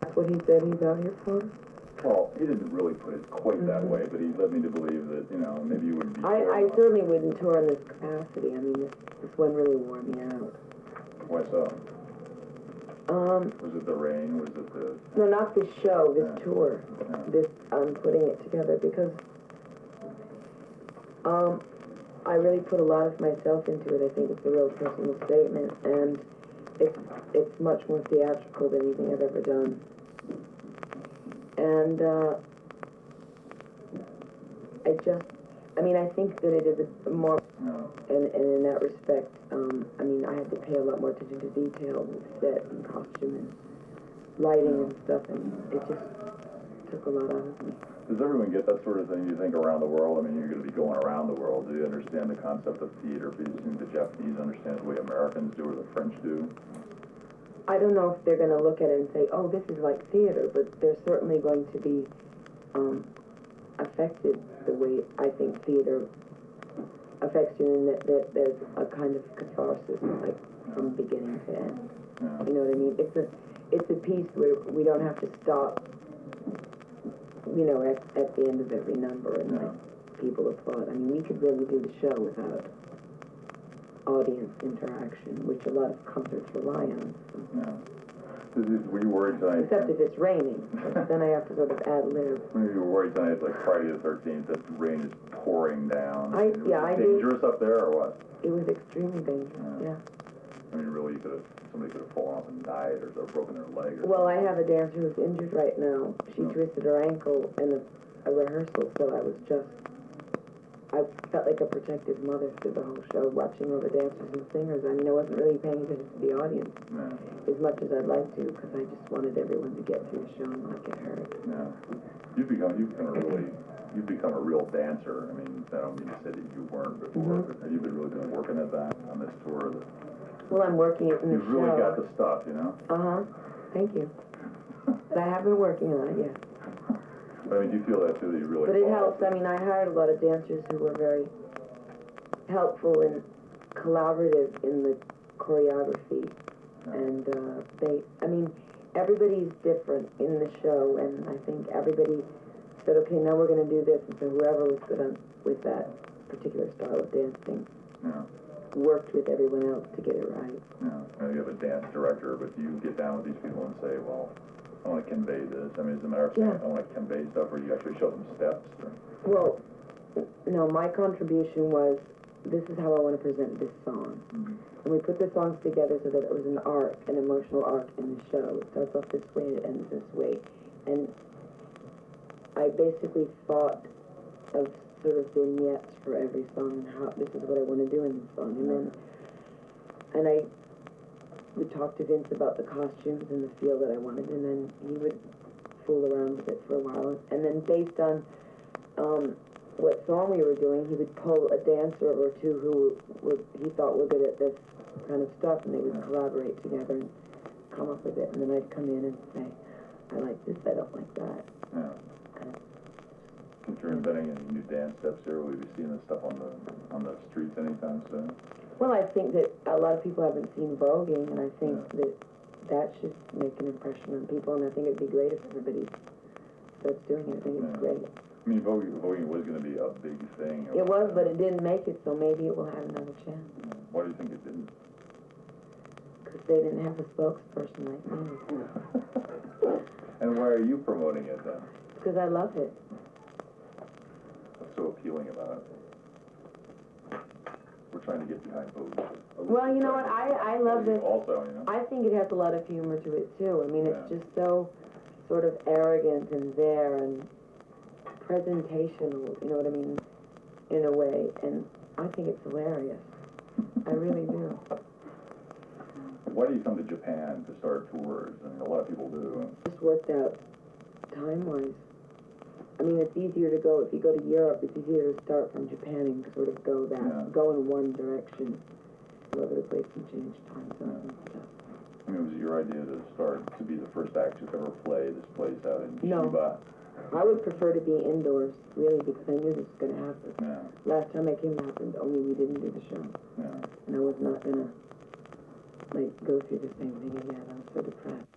That's what he said he's out here for? Well, he didn't really put it quite that way, but he led me to believe that, you know, maybe you wouldn't be I certainly wouldn't tour in this capacity. I mean, this one really wore me out. Why so? Was it the rain? Was it the... No, not this show, this tour. Yeah. This, putting it together because, I really put a lot of myself into it. I think it's a real personal statement, and it's much more theatrical than anything I've ever done. And, I think that it is a more, and in that respect, I had to pay a lot more attention to detail with set and costume and lighting and stuff, and it just took a lot out of me. Does everyone get that sort of thing, you think, around the world? I mean, you're going to be going around the world. Do you understand the concept of theater? Do you think the Japanese understand the way Americans do or the French do? I don't know if they're going to look at it and say, oh, this is like theater, but they're certainly going to be affected the way I think theater affects you, in that there's a kind of catharsis, like from beginning to end. Yeah. You know what I mean? It's a piece where we don't have to stop, you know, at the end of every number and like people applaud. I mean, we could really do the show without audience interaction, which a lot of concerts rely on. So. Yeah. Were you worried tonight? Except if it's raining, then I have to sort of ad-lib. When you were worried tonight, like Friday the 13th, that the rain is pouring down. I dangerous up there or what? It was extremely dangerous, yeah. I mean, really, somebody could have fallen off and died or broken their leg. Or well, something. I have a dancer who's injured right now. She twisted her ankle in a rehearsal, so I felt like a protective mother through the whole show, watching all the dancers and singers. I mean, I wasn't really paying attention to the audience as much as I'd like to, because I just wanted everyone to get through the show and not get hurt. Yeah. You've become a real dancer. I mean, I don't mean to say that you weren't before, but have you really been working at that on this tour? Well, I'm working it in the show. You've really got the stuff, you know? Thank you. But I have been working on it, yes. I mean, do you feel that too, that you really... But it helps. I mean, I hired a lot of dancers who were very helpful and collaborative in the choreography. And everybody's different in the show, and I think everybody said, okay, now we're going to do this, and so whoever was good with that particular style of dancing worked with everyone else to get it right. Yeah. You have a dance director, but you get down with these people and say, well, I want to convey this. I mean, as a matter of fact, I want to convey stuff, or you actually show them steps? Or? Well, no, my contribution was, this is how I want to present this song. And we put the songs together so that it was an arc, an emotional arc in the show. It starts off this way and it ends this way. And I basically thought of sort of vignettes for every song and how this is what I want to do in the song. And I would talk to Vince about the costumes and the feel that I wanted, and then he would fool around with it for a while. And then based on what song we were doing, he would pull a dancer or two who he thought were good at this kind of stuff, and they would collaborate together and come up with it. And then I'd come in and say, I like this, I don't like that. Yeah. Since you're inventing any new dance steps here, will we be seeing this stuff on the streets anytime soon? Well, I think that a lot of people haven't seen voguing, and I think that should make an impression on people, and I think it'd be great if everybody starts doing it. I think it's great. I mean, voguing was going to be a big thing. It was, but it didn't make it, so maybe it will have another chance. Why do you think it didn't? Because they didn't have a spokesperson like me. And why are you promoting it then? Because I love it. What's so appealing about it? We're trying to get behind voguing. Well, you know what? I love this. Also, you know? I think it has a lot of humor to it, too. I mean, it's just so sort of arrogant and there and presentational, you know what I mean, in a way. And I think it's hilarious. I really do. Why do you come to Japan to start tours? I mean, a lot of people do. It just worked out time-wise. I mean, it's easier to go, if you go to Europe, it's easier to start from Japan and sort of go in one direction. All over the place and change time zones and stuff. I mean, was it your idea to be the first act to ever play this place out in Shiba? I would prefer to be indoors, really, because I knew this was going to happen. Yeah. Last time I came happened, only we didn't do the show. Yeah. And I was not going to, go through the same thing again. I was so depressed.